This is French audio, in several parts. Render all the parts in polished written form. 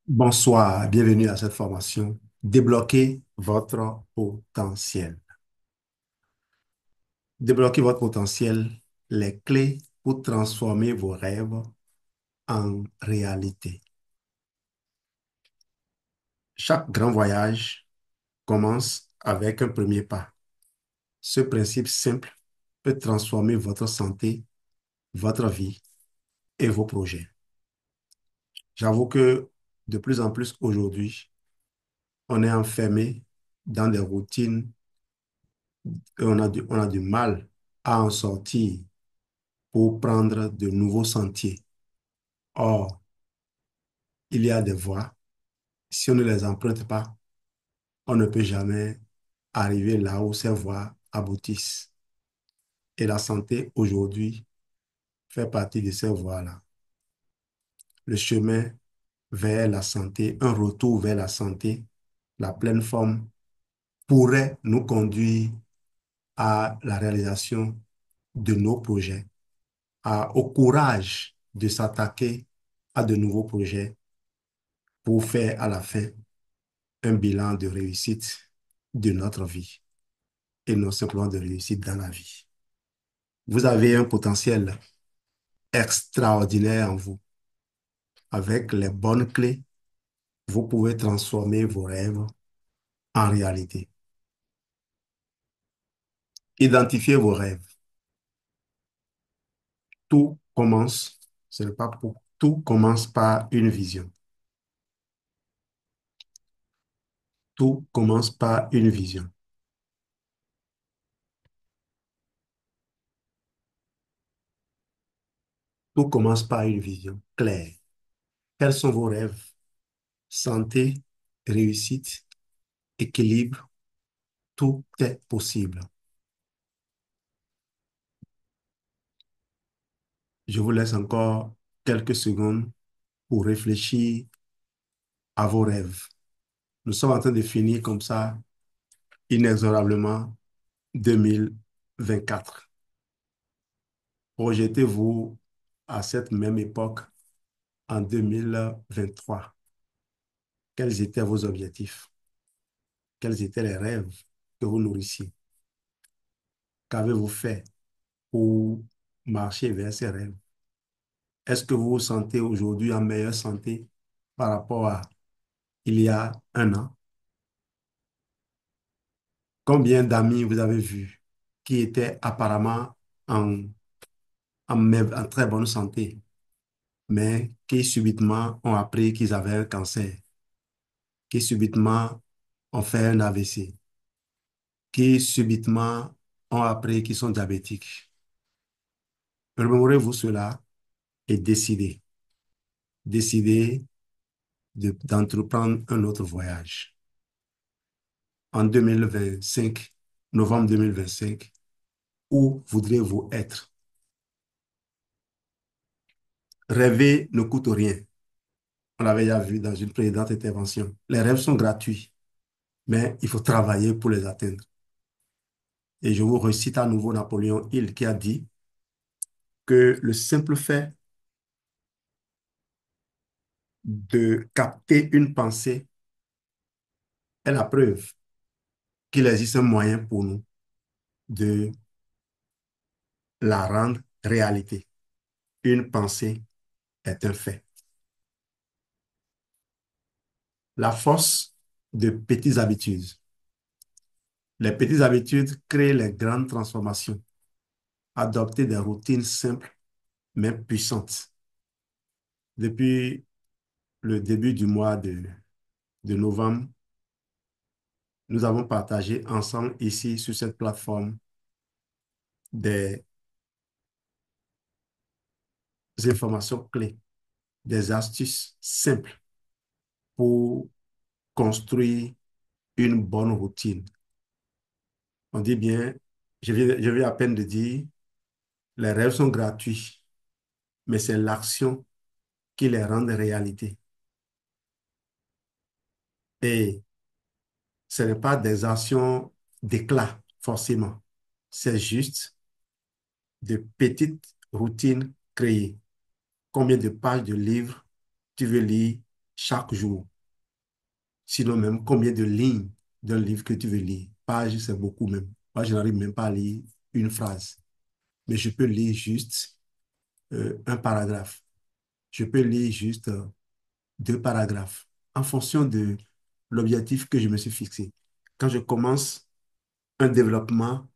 Bonsoir, bienvenue à cette formation. Débloquez votre potentiel. Débloquez votre potentiel, les clés pour transformer vos rêves en réalité. Chaque grand voyage commence avec un premier pas. Ce principe simple peut transformer votre santé, votre vie et vos projets. J'avoue que de plus en plus aujourd'hui, on est enfermé dans des routines et on a du mal à en sortir pour prendre de nouveaux sentiers. Or, il y a des voies. Si on ne les emprunte pas, on ne peut jamais arriver là où ces voies aboutissent. Et la santé, aujourd'hui, fait partie de ces voies-là. Le chemin vers la santé, un retour vers la santé, la pleine forme, pourrait nous conduire à la réalisation de nos projets, au courage de s'attaquer à de nouveaux projets pour faire à la fin un bilan de réussite de notre vie et non simplement de réussite dans la vie. Vous avez un potentiel extraordinaire en vous. Avec les bonnes clés, vous pouvez transformer vos rêves en réalité. Identifiez vos rêves. Tout commence, ce n'est pas pour, tout commence par une vision. Tout commence par une vision. Tout commence par une vision claire. Quels sont vos rêves? Santé, réussite, équilibre, tout est possible. Je vous laisse encore quelques secondes pour réfléchir à vos rêves. Nous sommes en train de finir comme ça, inexorablement, 2024. Projetez-vous à cette même époque, en 2023. Quels étaient vos objectifs? Quels étaient les rêves que vous nourrissiez? Qu'avez-vous fait pour marcher vers ces rêves? Est-ce que vous vous sentez aujourd'hui en meilleure santé par rapport à il y a un an? Combien d'amis vous avez vus qui étaient apparemment en, en très bonne santé, mais qui subitement ont appris qu'ils avaient un cancer, qui subitement ont fait un AVC, qui subitement ont appris qu'ils sont diabétiques? Remémorez-vous cela et décidez. Décidez d'entreprendre un autre voyage. En 2025, novembre 2025, où voudriez-vous être? Rêver ne coûte rien. On l'avait déjà vu dans une précédente intervention. Les rêves sont gratuits, mais il faut travailler pour les atteindre. Et je vous recite à nouveau Napoléon Hill qui a dit que le simple fait de capter une pensée est la preuve qu'il existe un moyen pour nous de la rendre réalité. Une pensée est un fait. La force de petites habitudes. Les petites habitudes créent les grandes transformations. Adopter des routines simples mais puissantes. Depuis le début du mois de novembre, nous avons partagé ensemble ici sur cette plateforme des informations clés, des astuces simples pour construire une bonne routine. On dit bien, je viens à peine de dire, les rêves sont gratuits, mais c'est l'action qui les rend réalité. Et ce n'est pas des actions d'éclat, forcément. C'est juste de petites routines créées. Combien de pages de livres tu veux lire chaque jour. Sinon, même combien de lignes d'un livre que tu veux lire. Pages, c'est beaucoup même. Moi, je n'arrive même pas à lire une phrase. Mais je peux lire juste un paragraphe. Je peux lire juste deux paragraphes en fonction de l'objectif que je me suis fixé. Quand je commence un développement,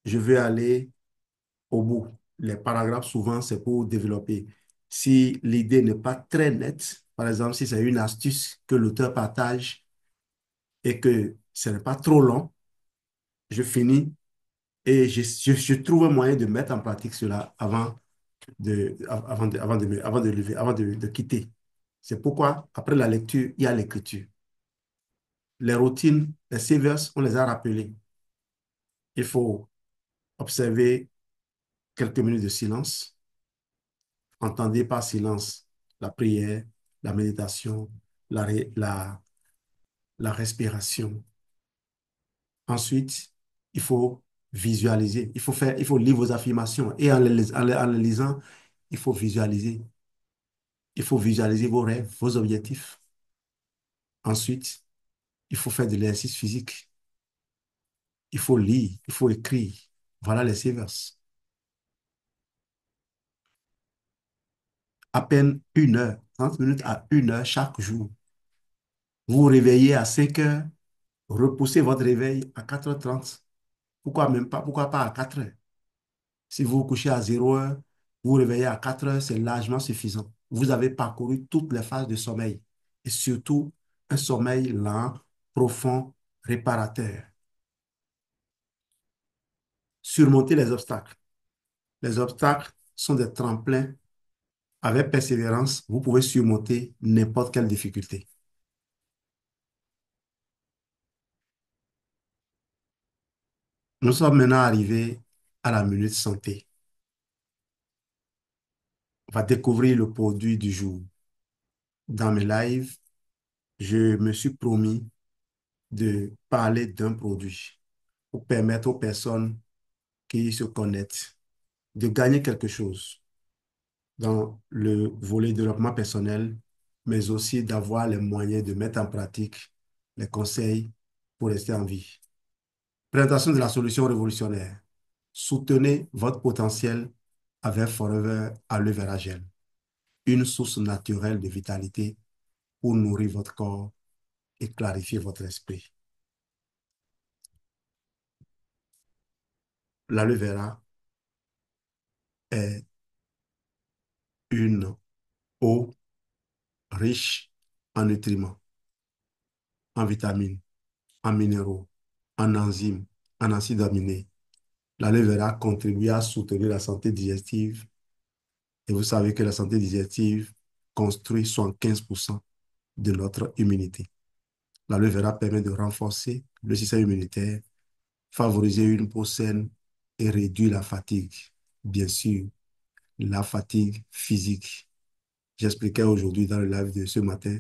je veux aller au bout. Les paragraphes, souvent, c'est pour développer. Si l'idée n'est pas très nette, par exemple, si c'est une astuce que l'auteur partage et que ce n'est pas trop long, je finis et je trouve un moyen de mettre en pratique cela avant de lever, de quitter. C'est pourquoi, après la lecture, il y a l'écriture. Les routines, les savers, on les a rappelés. Il faut observer quelques minutes de silence. Entendez par silence la prière, la méditation, la respiration. Ensuite, il faut visualiser. Il faut lire vos affirmations. Et en les lisant, il faut visualiser. Il faut visualiser vos rêves, vos objectifs. Ensuite, il faut faire de l'exercice physique. Il faut lire, il faut écrire. Voilà les savers. À peine 1 heure, 30 minutes à 1 heure chaque jour. Vous vous réveillez à 5 heures, repoussez votre réveil à 4h30. Pourquoi même pas? Pourquoi pas à 4 heures? Si vous vous couchez à 0 heure, vous vous réveillez à 4 heures, c'est largement suffisant. Vous avez parcouru toutes les phases de sommeil et surtout un sommeil lent, profond, réparateur. Surmonter les obstacles. Les obstacles sont des tremplins. Avec persévérance, vous pouvez surmonter n'importe quelle difficulté. Nous sommes maintenant arrivés à la minute santé. On va découvrir le produit du jour. Dans mes lives, je me suis promis de parler d'un produit pour permettre aux personnes qui se connectent de gagner quelque chose dans le volet développement personnel, mais aussi d'avoir les moyens de mettre en pratique les conseils pour rester en vie. Présentation de la solution révolutionnaire. Soutenez votre potentiel avec Forever Aloe Vera Gel, une source naturelle de vitalité pour nourrir votre corps et clarifier votre esprit. L'aloe vera est une eau riche en nutriments, en vitamines, en minéraux, en enzymes, en acides aminés. L'aloe vera contribue à soutenir la santé digestive et vous savez que la santé digestive construit 75% de notre immunité. L'aloe vera permet de renforcer le système immunitaire, favoriser une peau saine et réduire la fatigue. Bien sûr, la fatigue physique. J'expliquais aujourd'hui dans le live de ce matin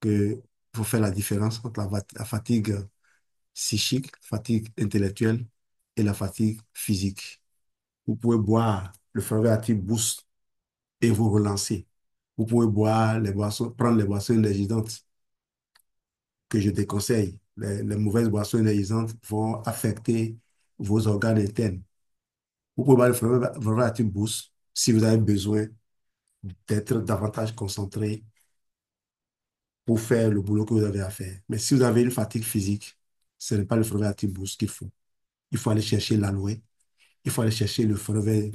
que faut faire la différence entre la fatigue psychique, fatigue intellectuelle et la fatigue physique. Vous pouvez boire le Forever Active Boost et vous relancer. Vous pouvez boire les boissons, prendre les boissons énergisantes que je déconseille. Les mauvaises boissons énergisantes vont affecter vos organes internes. Vous pouvez boire le Forever Active Boost si vous avez besoin d'être davantage concentré pour faire le boulot que vous avez à faire. Mais si vous avez une fatigue physique, ce n'est pas le Forever Active Boost qu'il faut. Il faut aller chercher l'aloe, il faut aller chercher le Forever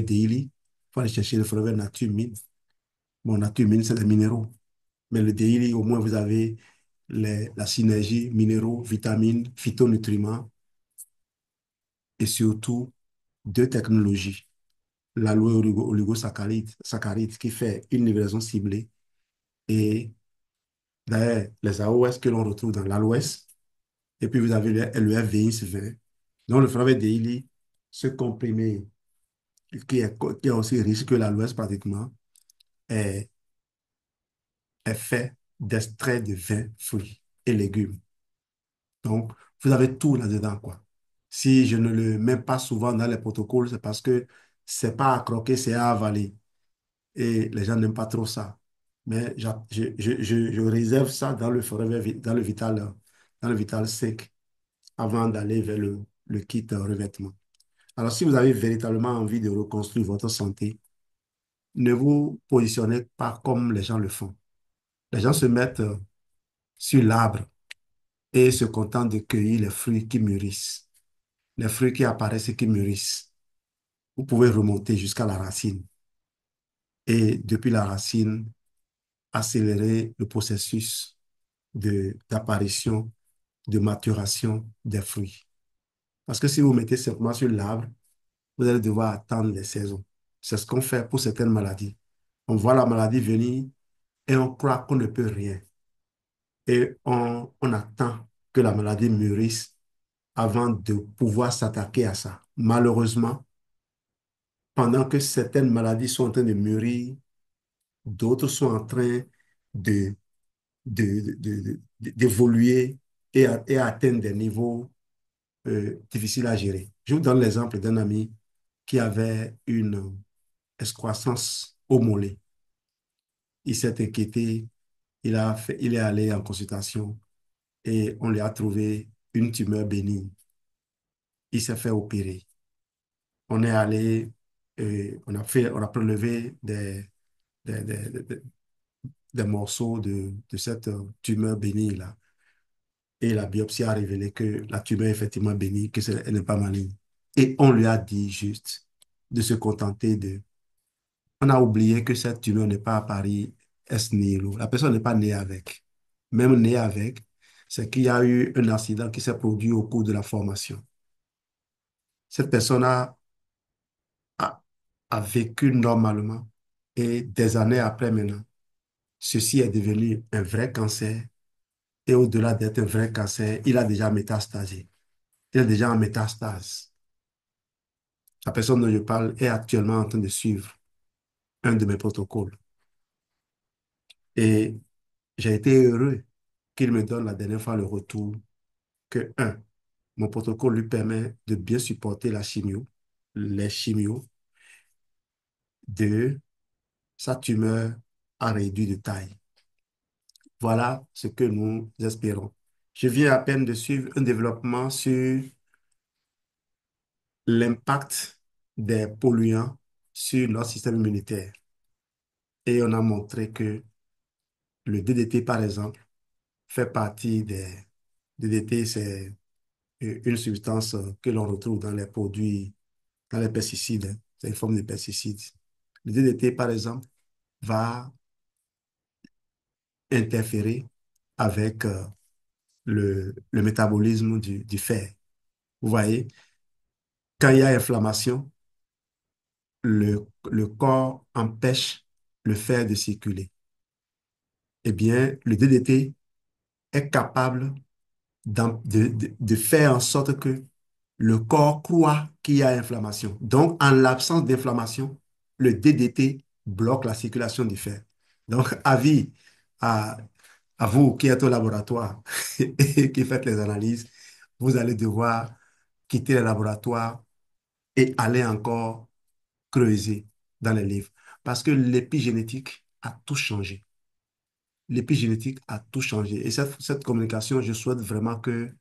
Daily, il faut aller chercher le Forever Nature Mine. Bon, Nature Mine, c'est des minéraux. Mais le Daily, au moins, vous avez la synergie minéraux, vitamines, phytonutriments et surtout deux technologies. L'aloe oligosaccharide qui fait une livraison ciblée et d'ailleurs les AOS que l'on retrouve dans l'aloès. Et puis vous avez le FVX20. Donc le Forever Daily, ce comprimé qui est aussi riche que l'aloès pratiquement, est, est fait d'extraits de 20 fruits et légumes. Donc, vous avez tout là-dedans, quoi. Si je ne le mets pas souvent dans les protocoles, c'est parce que c'est pas à croquer, c'est à avaler. Et les gens n'aiment pas trop ça. mais je réserve ça dans le Forever, dans le Vital sec avant d'aller vers le kit revêtement. Alors, si vous avez véritablement envie de reconstruire votre santé, ne vous positionnez pas comme les gens le font. Les gens se mettent sur l'arbre et se contentent de cueillir les fruits qui mûrissent, les fruits qui apparaissent et qui mûrissent. Vous pouvez remonter jusqu'à la racine et depuis la racine, accélérer le processus d'apparition, de maturation des fruits. Parce que si vous mettez simplement sur l'arbre, vous allez devoir attendre les saisons. C'est ce qu'on fait pour certaines maladies. On voit la maladie venir et on croit qu'on ne peut rien. Et on attend que la maladie mûrisse avant de pouvoir s'attaquer à ça. Malheureusement, pendant que certaines maladies sont en train de mûrir, d'autres sont en train de, d'évoluer et atteindre des niveaux difficiles à gérer. Je vous donne l'exemple d'un ami qui avait une excroissance au mollet. Il s'est inquiété, il est allé en consultation et on lui a trouvé une tumeur bénigne. Il s'est fait opérer. On est allé, on a prélevé des morceaux de cette tumeur bénigne-là. Et la biopsie a révélé que la tumeur est effectivement bénigne, elle n'est pas maligne. Et on lui a dit juste de se contenter de... On a oublié que cette tumeur n'est pas apparue ex nihilo. La personne n'est pas née avec. Même née avec, c'est qu'il y a eu un accident qui s'est produit au cours de la formation. Cette personne a, a vécu normalement et des années après maintenant, ceci est devenu un vrai cancer et au-delà d'être un vrai cancer, il a déjà métastasé. Il est déjà en métastase. La personne dont je parle est actuellement en train de suivre un de mes protocoles. Et j'ai été heureux qu'il me donne la dernière fois le retour que, un, mon protocole lui permet de bien supporter la chimio, les chimios. Deux, sa tumeur a réduit de taille. Voilà ce que nous espérons. Je viens à peine de suivre un développement sur l'impact des polluants sur notre système immunitaire. Et on a montré que le DDT, par exemple, fait partie des... DDT, c'est une substance que l'on retrouve dans les produits, dans les pesticides, hein. C'est une forme de pesticide. Le DDT, par exemple, va interférer avec le métabolisme du fer. Vous voyez, quand il y a inflammation, le corps empêche le fer de circuler. Eh bien, le DDT est capable de faire en sorte que le corps croit qu'il y a inflammation. Donc, en l'absence d'inflammation, le DDT bloque la circulation du fer. Donc, avis à, à vous qui êtes au laboratoire et qui faites les analyses, vous allez devoir quitter le laboratoire et aller encore creuser dans les livres. Parce que l'épigénétique a tout changé. L'épigénétique a tout changé. Et cette communication, je souhaite vraiment que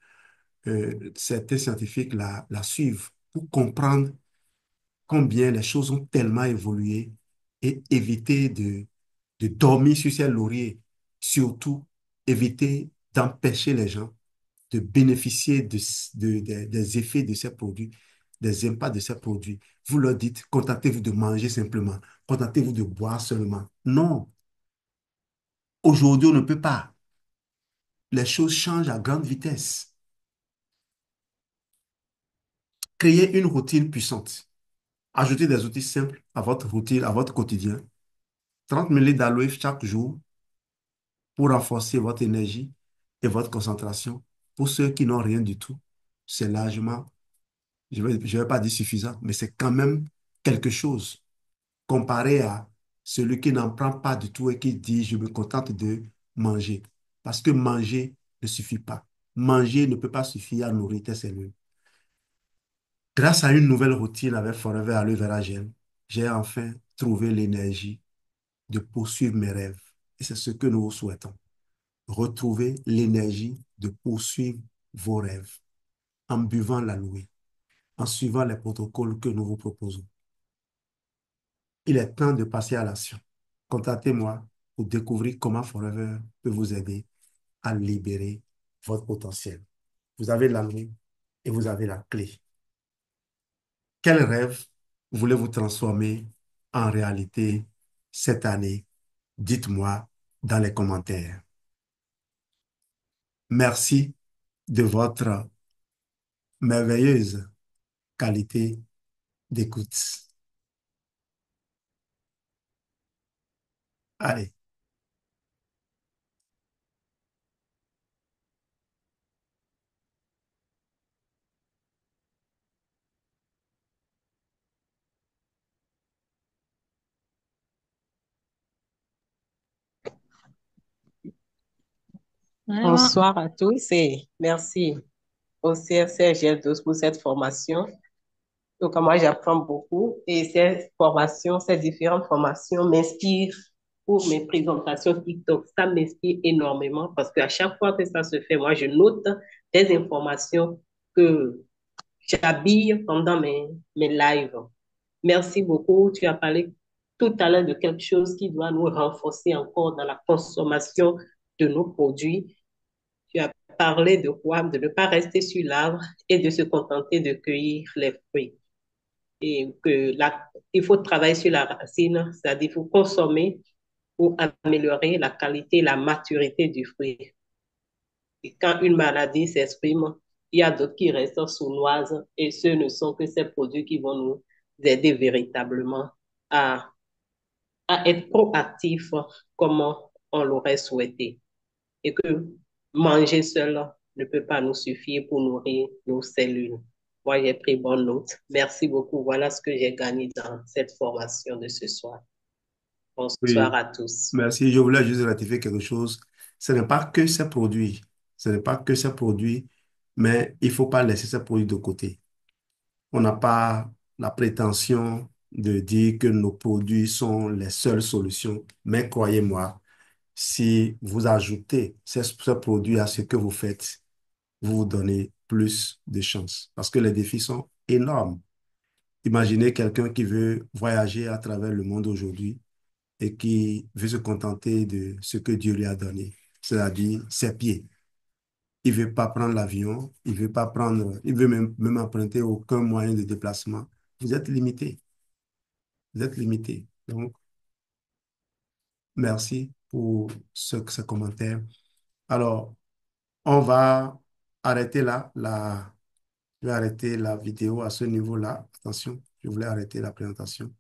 certains scientifiques la suivent pour comprendre combien les choses ont tellement évolué et éviter de dormir sur ses lauriers. Surtout, éviter d'empêcher les gens de bénéficier des effets de ces produits, des impacts de ces produits. Vous leur dites, contentez-vous de manger simplement, contentez-vous de boire seulement. Non, aujourd'hui, on ne peut pas. Les choses changent à grande vitesse. Créez une routine puissante. Ajoutez des outils simples à votre routine, à votre quotidien. 30 minutes d'aloe chaque jour pour renforcer votre énergie et votre concentration. Pour ceux qui n'ont rien du tout, c'est largement, je vais pas dire suffisant, mais c'est quand même quelque chose comparé à celui qui n'en prend pas du tout et qui dit, je me contente de manger. Parce que manger ne suffit pas. Manger ne peut pas suffire à nourrir tes cellules. Grâce à une nouvelle routine avec Forever Aloe Vera Gel, j'ai enfin trouvé l'énergie de poursuivre mes rêves. Et c'est ce que nous vous souhaitons. Retrouver l'énergie de poursuivre vos rêves en buvant la louée, en suivant les protocoles que nous vous proposons. Il est temps de passer à l'action. Contactez-moi pour découvrir comment Forever peut vous aider à libérer votre potentiel. Vous avez la louée et vous avez la clé. Quel rêve voulez-vous transformer en réalité cette année? Dites-moi dans les commentaires. Merci de votre merveilleuse qualité d'écoute. Allez, Vraiment. Bonsoir à tous et merci au CRCGL12 pour cette formation. Donc, moi, j'apprends beaucoup et ces formations, ces différentes formations m'inspirent pour mes présentations TikTok. Ça m'inspire énormément parce qu'à chaque fois que ça se fait, moi, je note des informations que j'habille pendant mes lives. Merci beaucoup. Tu as parlé tout à l'heure de quelque chose qui doit nous renforcer encore dans la consommation de nos produits. Tu as parlé de quoi? De ne pas rester sur l'arbre et de se contenter de cueillir les fruits. Et il faut travailler sur la racine, c'est-à-dire qu'il faut consommer pour améliorer la qualité, la maturité du fruit. Et quand une maladie s'exprime, il y a d'autres qui restent sournoises et ce ne sont que ces produits qui vont nous aider véritablement à, à être proactifs comme on l'aurait souhaité. Et que manger seul ne peut pas nous suffire pour nourrir nos cellules. Moi, j'ai pris bonne note. Merci beaucoup. Voilà ce que j'ai gagné dans cette formation de ce soir. Bonsoir oui, à tous. merci. Je voulais juste rectifier quelque chose. Ce n'est pas que ces produits. Ce n'est pas que ces produits, mais il ne faut pas laisser ces produits de côté. On n'a pas la prétention de dire que nos produits sont les seules solutions, mais croyez-moi, si vous ajoutez ces produits à ce que vous faites, vous vous donnez plus de chances parce que les défis sont énormes. Imaginez quelqu'un qui veut voyager à travers le monde aujourd'hui et qui veut se contenter de ce que Dieu lui a donné, c'est-à-dire ses pieds. Il veut pas prendre l'avion, il veut même emprunter aucun moyen de déplacement. Vous êtes limité, vous êtes limité. Donc, merci pour ce commentaire. Alors, on va arrêter là, je vais arrêter la vidéo à ce niveau-là. Attention, je voulais arrêter la présentation.